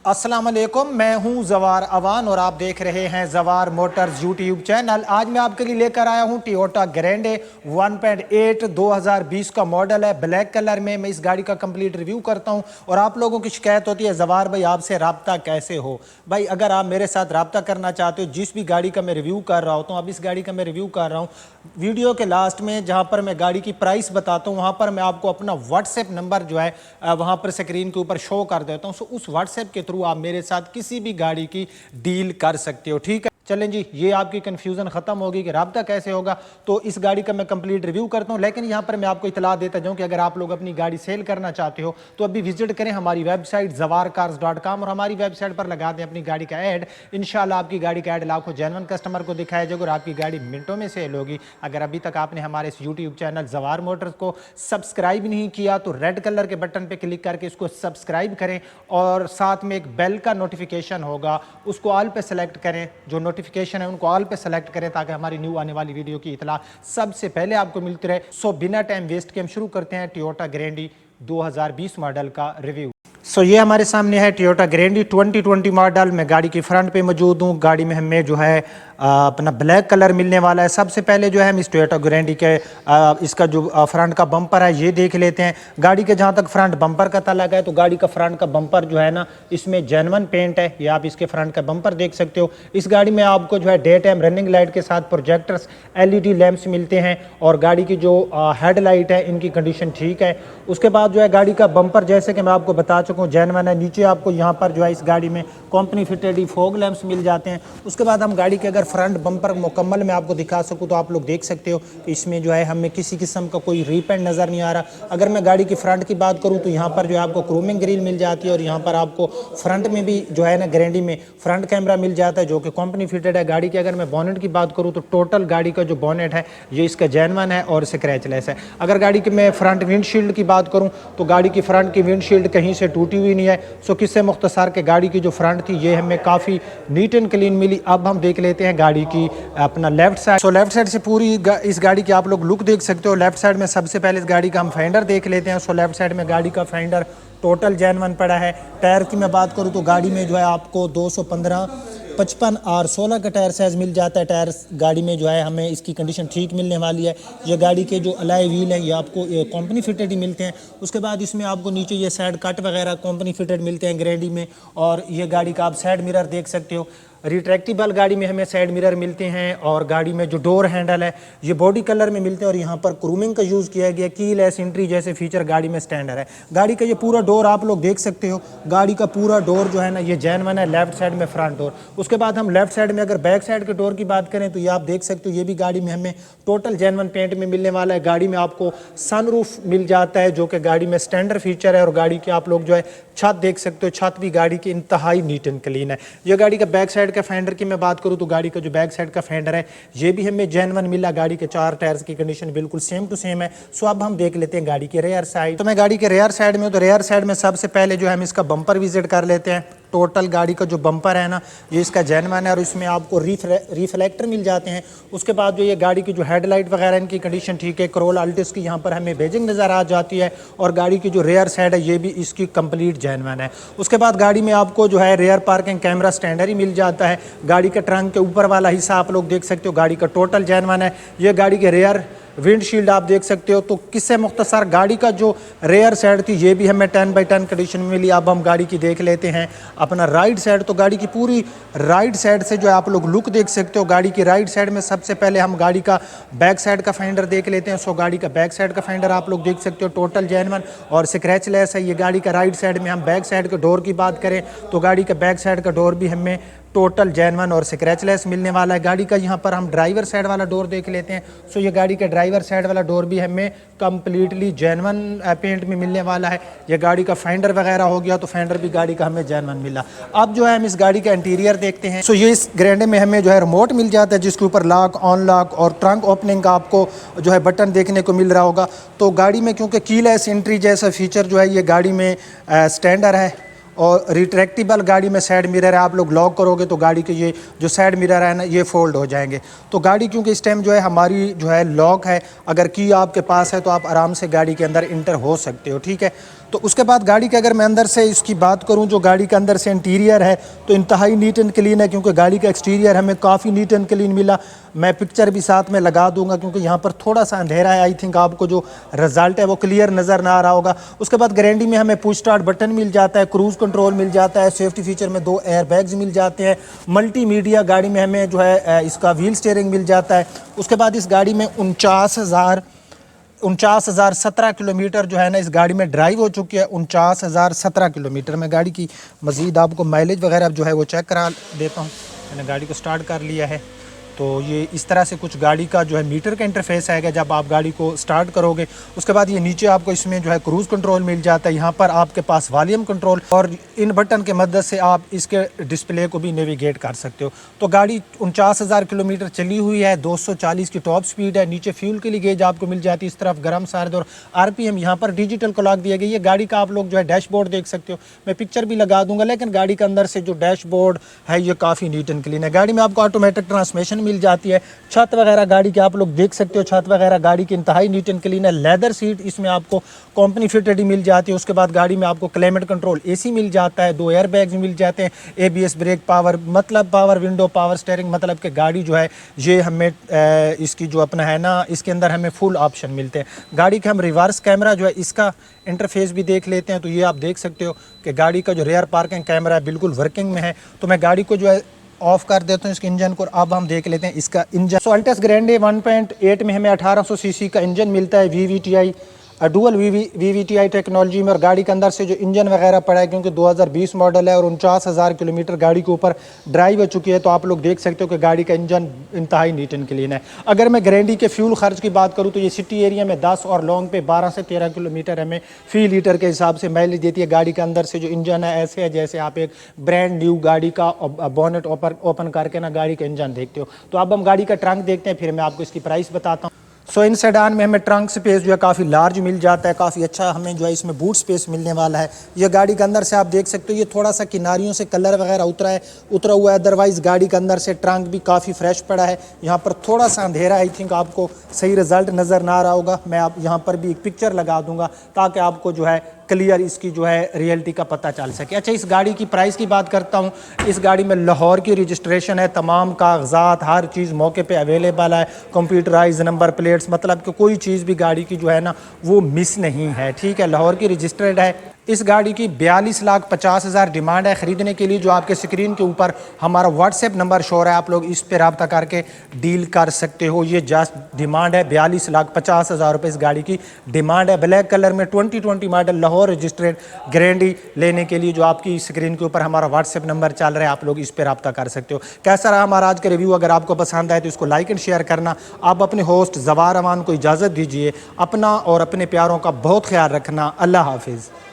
अस्सलाम वालेकुम, मैं हूं जवार अवान और आप देख रहे हैं जवार मोटर्स यूट्यूब चैनल। आज मैं आपके लिए लेकर आया हूं टोयोटा ग्रैंडे 1.8 2020 का मॉडल है, ब्लैक कलर में। मैं इस गाड़ी का कंप्लीट रिव्यू करता हूं और आप लोगों की शिकायत होती है जवार भाई आपसे रब्ता कैसे हो। भाई अगर आप मेरे साथ रब्ता करना चाहते हो, जिस भी गाड़ी का मैं रिव्यू कर रहा होता हूँ, अब इस गाड़ी का मैं रिव्यू कर रहा हूँ, वीडियो के लास्ट में जहाँ पर मैं गाड़ी की प्राइस बताता हूँ वहाँ पर मैं आपको अपना व्हाट्सएप नंबर जो है वहाँ पर स्क्रीन के ऊपर शो कर देता हूँ। सो उस व्हाट्सएप के थ्रू आप मेरे साथ किसी भी गाड़ी की डील कर सकते हो। ठीक है, चलें जी, ये आपकी कंफ्यूजन खत्म होगी कि राब्ता कैसे होगा। तो इस गाड़ी का मैं कंप्लीट रिव्यू करता हूं, लेकिन यहां पर मैं आपको इतला देता जाऊं कि अगर आप लोग अपनी गाड़ी सेल करना चाहते हो तो अभी विजिट करें हमारी वेबसाइट zawarcars.com और हमारी वेबसाइट पर लगा दें अपनी गाड़ी का ऐड। इंशाल्लाह आपकी गाड़ी का ऐड लाखों जेन्युइन कस्टमर को दिखाया जाएगा और आपकी गाड़ी मिनटों में सेल होगी। अगर अभी तक आपने हमारे इस यूट्यूब चैनल जवार मोटर्स को सब्सक्राइब नहीं किया तो रेड कलर के बटन पर क्लिक करके इसको सब्सक्राइब करें और साथ में एक बेल का नोटिफिकेशन होगा, उसको ऑल पे सेलेक्ट करें। जो नोटिफिकेशन है उनको ऑल पे सेलेक्ट करें ताकि हमारी न्यू आने वाली वीडियो की इतला सबसे पहले आपको मिलती रहे। सो बिना टाइम वेस्ट के हम शुरू करते हैं टोयोटा ग्रैंडे 2020 मॉडल का रिव्यू। सो ये हमारे सामने है टोयोटा ग्रैंडे 2020 मॉडल। मैं गाड़ी की फ्रंट पे मौजूद हूँ। गाड़ी में हमें जो है अपना ब्लैक कलर मिलने वाला है। सबसे पहले जो है हम इस टोयोटा ग्रैंडे के इसका जो फ्रंट का बम्पर है ये देख लेते हैं। गाड़ी के जहाँ तक फ्रंट बम्पर का ताल्लुक है तो गाड़ी का फ्रंट का बम्पर जो है ना, इसमें जेन्युइन पेंट है। ये आप इसके फ्रंट का बम्पर देख सकते हो। इस गाड़ी में आपको जो है डे टाइम रनिंग लाइट के साथ प्रोजेक्टर्स LED लैंप्स मिलते हैं और गाड़ी की जो हेडलाइट है इनकी कंडीशन ठीक है। उसके बाद जो है गाड़ी का बम्पर जैसे कि मैं आपको बता चुका हूँ जेन्युइन है। नीचे आपको यहाँ पर जो है इस गाड़ी में कंपनी फिटेड फॉग लैंप्स मिल जाते हैं। उसके बाद हम गाड़ी के अगर फ्रंट बम्पर मुकम्मल मैं आपको दिखा सकूँ तो आप लोग देख सकते हो कि इसमें जो है हमें किसी किस्म का कोई रीपेंट नज़र नहीं आ रहा। अगर मैं गाड़ी की फ्रंट की बात करूँ तो यहाँ पर जो है आपको क्रोमिंग ग्रिल मिल जाती है और यहाँ पर आपको फ्रंट में भी जो है ना ग्रैंडे में फ्रंट कैमरा मिल जाता है जो कि कंपनी फिटेड है। गाड़ी की अगर मैं बोनेट की बात करूँ तो टोटल गाड़ी का जो बोनेट है ये इसका जेन्युइन है और स्क्रैचलेस है। अगर गाड़ी की मैं फ्रंट विंडशील्ड की बात करूँ तो गाड़ी की फ्रंट की विंडशील्ड कहीं से टूटी हुई नहीं है। सो किससे मुख्तसर के गाड़ी की जो फ्रंट थी ये हमें काफ़ी नीट एंड क्लीन मिली। अब हम देख लेते हैं गाड़ी की अपना left side. So left side से पूरी इस गाड़ी की आप लोग लुक देख सकते हो। लेफ्ट साइड में सबसे पहले इस गाड़ी का हम फेंडर देख लेते हैं। सो लेफ्ट साइड में गाड़ी का फेंडर टोटल जेन्युइन पड़ा है। टायर की मैं बात करूँ तो गाड़ी में जो है आपको 215, 55 और 16 का टायर साइज़ मिल जाता है। टायर गाड़ी में जो है हमें इसकी कंडीशन ठीक मिलने वाली है। ये गाड़ी के जो अलाई व्हील है ये आपको कंपनी फिटेड ही मिलते हैं। उसके बाद इसमें आपको नीचे ये साइड कट वगैरह कंपनी फिटेड मिलते हैं ग्रैंडे में। और ये गाड़ी का आप साइड मिरर देख सकते हो। रिट्रैक्टेबल गाड़ी में हमें साइड मिरर मिलते हैं और गाड़ी में जो डोर हैंडल है ये बॉडी कलर में मिलते हैं और यहाँ पर क्रूमिंग का यूज़ किया गया। कीलेस एंट्री जैसे फीचर गाड़ी में स्टैंडर्ड है। गाड़ी का ये पूरा डोर आप लोग देख सकते हो। गाड़ी का पूरा डोर जो है ना ये जेन्युइन है। लेफ्ट साइड में फ्रंट डोर। उसके बाद हम लेफ्ट साइड में अगर बैक साइड के डोर की बात करें तो ये आप देख सकते हो ये भी गाड़ी में हमें टोटल जेन्युइन पेंट में मिलने वाला है। गाड़ी में आपको सनरूफ मिल जाता है जो कि गाड़ी में स्टैंडर्ड फीचर है और गाड़ी के आप लोग जो है छत देख सकते हो। छत भी गाड़ी की इंतहाई नीट एंड क्लीन है। ये गाड़ी का बैक साइड का फेंडर की मैं बात करूं तो गाड़ी का जो बैक साइड का फेंडर है ये भी हमें जेन्युइन मिला। गाड़ी के 4 टायर्स की कंडीशन बिल्कुल सेम टू सेम है। सो अब हम देख लेते हैं गाड़ी के रेयर साइड। तो मैं गाड़ी के रेयर साइड में हूं तो रेयर साइड में सबसे पहले जो है हम इसका बम्पर विजिट कर लेते हैं। टोटल गाड़ी का जो बम्पर है ना ये इसका जेन्युइन है और इसमें आपको रिफ्लेक्टर मिल जाते हैं। उसके बाद जो ये गाड़ी की जो हेडलाइट वगैरह इनकी कंडीशन ठीक है। करोला अल्टिस की यहाँ पर हमें बेजिंग नज़र आ जाती है और गाड़ी की जो रेयर साइड है ये भी इसकी कंप्लीट जेन्युइन है। उसके बाद गाड़ी में आपको जो है रेयर पार्किंग कैमरा स्टैंडर्ड ही मिल जाता है। गाड़ी के ट्रंक के ऊपर वाला हिस्सा आप लोग देख सकते हो गाड़ी का टोटल जेन्युइन है। ये गाड़ी के रेयर विंडशील्ड आप देख सकते हो। तो किससे मुख्तसर गाड़ी का जो रेयर साइड थी ये भी हमें 10/10 कंडीशन में मिली। अब हम गाड़ी की देख लेते हैं अपना राइट साइड। तो गाड़ी की पूरी राइट साइड से जो है आप लोग लुक देख सकते हो। गाड़ी की राइट साइड में सबसे पहले हम गाड़ी का बैक साइड का फेंडर देख लेते हैं। सो गाड़ी का बैक साइड का फेंडर आप लोग देख सकते हो टोटल जेन्युइन और स्क्रैचलेस है। ये गाड़ी का राइट साइड में हम बैक साइड के डोर की बात करें तो गाड़ी का बैक साइड का डोर भी हमें टोटल जेन्युइन और स्क्रैचलेस मिलने वाला है। गाड़ी का यहाँ पर हम ड्राइवर साइड वाला डोर देख लेते हैं। सो ये गाड़ी का ड्राइवर साइड वाला डोर भी हमें कंप्लीटली जेन्युइन पेंट में मिलने वाला है। ये गाड़ी का फेंडर वगैरह हो गया तो फेंडर भी गाड़ी का हमें जेन्युइन मिला। अब जो है हम इस गाड़ी का इंटीरियर देखते हैं। सो ये इस ग्रैंडे में हमें जो है रिमोट मिल जाता है जिसके ऊपर लॉक अनलॉक और ट्रंक ओपनिंग का आपको जो है बटन देखने को मिल रहा होगा। तो गाड़ी में क्योंकि कीलेस एंट्री जैसा फीचर जो है ये गाड़ी में स्टैंडर्ड है और रिट्रैक्टेबल गाड़ी में साइड मिरर है। आप लोग लॉक करोगे तो गाड़ी के ये जो साइड मिरर है ना ये फोल्ड हो जाएंगे। तो गाड़ी क्योंकि इस टाइम जो है हमारी जो है लॉक है, अगर की आपके पास है तो आप आराम से गाड़ी के अंदर इंटर हो सकते हो। ठीक है, तो उसके बाद गाड़ी के अगर मैं अंदर से इसकी बात करूं, जो गाड़ी के अंदर से इंटीरियर है तो इंतहाई नीट एंड क्लीन है, क्योंकि गाड़ी का एक्सटीरियर हमें काफ़ी नीट एंड क्लीन मिला। मैं पिक्चर भी साथ में लगा दूंगा क्योंकि यहाँ पर थोड़ा सा अंधेरा है, आई थिंक आपको जो रिजल्ट है वो क्लियर नज़र ना आ रहा होगा। उसके बाद गारंटी में हमें पुश स्टार्ट बटन मिल जाता है, क्रूज़ कंट्रोल मिल जाता है, सेफ्टी फीचर में 2 एयर बैग्स मिल जाते हैं, मल्टीमीडिया गाड़ी में हमें जो है इसका व्हील स्टीयरिंग मिल जाता है। उसके बाद इस गाड़ी में 49,017 किलोमीटर जो है ना इस गाड़ी में ड्राइव हो चुकी है। 49,017 किलोमीटर में गाड़ी की मज़ीद आपको माइलेज वगैरह जो है वो चेक करा देता हूँ। मैंने गाड़ी को स्टार्ट कर लिया है, तो ये इस तरह से कुछ गाड़ी का जो है मीटर का इंटरफेस आएगा जब आप गाड़ी को स्टार्ट करोगे। उसके बाद ये नीचे आपको इसमें जो है क्रूज़ कंट्रोल मिल जाता है, यहाँ पर आपके पास वॉल्यूम कंट्रोल, और इन बटन के मदद से आप इसके डिस्प्ले को भी नेविगेट कर सकते हो। तो गाड़ी 49,000 किलोमीटर चली हुई है, 240 की टॉप स्पीड है। नीचे फ्यूल के लिए गेज आपको मिल जाती है, इस तरफ गर्म सर्द और RPM यहाँ पर डिजिटल क्लॉक दिया गया है। गाड़ी का आप लोग जो है डैशबोर्ड देख सकते हो, मैं पिक्चर भी लगा दूंगा, लेकिन गाड़ी के अंदर से जो डैशबोर्ड है ये काफ़ी नीट एंड क्लीन है। गाड़ी में आपको ऑटोमेटिक ट्रांसमिशन मिल जाती है। छत वगैरह गाड़ी के आप लोग देख सकते हो, छत वगैरह गाड़ी की इंतहाई नीट एंड क्लीन है। लेदर सीट इसमें आपको कंपनी फिटेड ही मिल जाती है। उसके बाद गाड़ी में आपको क्लाइमेट कंट्रोल AC मिल जाता है, 2 एयर बैग्स मिल जाते हैं, ABS ब्रेक पावर, मतलब पावर विंडो, पावर स्टीयरिंग, मतलब कि गाड़ी जो है ये हमें इसकी जो अपना है ना इसके अंदर हमें फुल ऑप्शन मिलते हैं। गाड़ी के हम रिवर्स कैमरा जो है इसका इंटरफेस भी देख लेते हैं। तो ये आप देख सकते हो कि गाड़ी का जो रेयर पार्किंग कैमरा है बिल्कुल वर्किंग में है। तो मैं गाड़ी को जो है ऑफ कर देता हूँ इसके इंजन को। अब हम देख लेते हैं इसका इंजन। सो अल्टस ग्रैंडे 1.8 में हमें 1800 सीसी का इंजन मिलता है, VVTi डुअल VVTi टेक्नोलॉजी में। और गाड़ी के अंदर से जो इंजन वगैरह पड़ा है, क्योंकि 2020 मॉडल है और 49,000 किलोमीटर गाड़ी के ऊपर ड्राइव हो चुकी है, तो आप लोग देख सकते हो कि गाड़ी का इंजन इंतहाई नीट एंड क्लीन है। अगर मैं गारंटी के फ्यूल खर्च की बात करूँ तो ये सिटी एरिया में 10 और लॉन्ग पे 12 से 13 किलोमीटर हमें फी लीटर के हिसाब से माइलेज देती है। गाड़ी के अंदर से जो इंजन है ऐसे है जैसे आप एक ब्रांड न्यू गाड़ी का बोनेट ओपन करके ना गाड़ी का इंजन देखते हो। तो अब हम गाड़ी का ट्रंक देखते हैं, फिर मैं आपको इसकी प्राइस बताता हूँ। सो इन सेडान में हमें ट्रंक स्पेस जो है काफ़ी लार्ज मिल जाता है, काफ़ी अच्छा हमें जो है इसमें बूट स्पेस मिलने वाला है। ये गाड़ी के अंदर से आप देख सकते हो, ये थोड़ा सा किनारियों से कलर वगैरह उतरा हुआ है, अदरवाइज़ गाड़ी के अंदर से ट्रंक भी काफ़ी फ्रेश पड़ा है। यहाँ पर थोड़ा सा अंधेरा, आई थिंक आपको सही रिजल्ट नज़र ना आ रहा होगा। मैं आप यहाँ पर भी एक पिक्चर लगा दूंगा ताकि आपको जो है क्लियर इसकी जो है रियलिटी का पता चल सके। अच्छा, इस गाड़ी की प्राइस की बात करता हूँ। इस गाड़ी में लाहौर की रजिस्ट्रेशन है, तमाम कागजात हर चीज़ मौके पे अवेलेबल है, कंप्यूटराइज नंबर प्लेट्स, मतलब कि कोई चीज़ भी गाड़ी की जो है ना वो मिस नहीं है। ठीक है, लाहौर की रजिस्टर्ड है। इस गाड़ी की 42,50,000 डिमांड है। ख़रीदने के लिए जो आपके स्क्रीन के ऊपर हमारा व्हाट्सएप नंबर शो है, आप लोग इस पर रब्ता करके डील कर सकते हो। ये जस्ट डिमांड है, 42,50,000 रुपये इस गाड़ी की डिमांड है। ब्लैक कलर में 2020 मॉडल लाहौर रजिस्ट्रेड गारंटी लेने के लिए जो आपकी स्क्रीन के ऊपर हमारा व्हाट्सएप नंबर चल रहा है, आप लोग इस पर रब्ता कर सकते हो। कैसा रहा हमारा आज का रिव्यू? अगर आपको पसंद आए तो इसको लाइक एंड शेयर करना। आप अपने होस्ट ज़वार अमान को इजाज़त दीजिए। अपना और अपने प्यारों का बहुत ख्याल रखना। अल्लाह हाफिज़।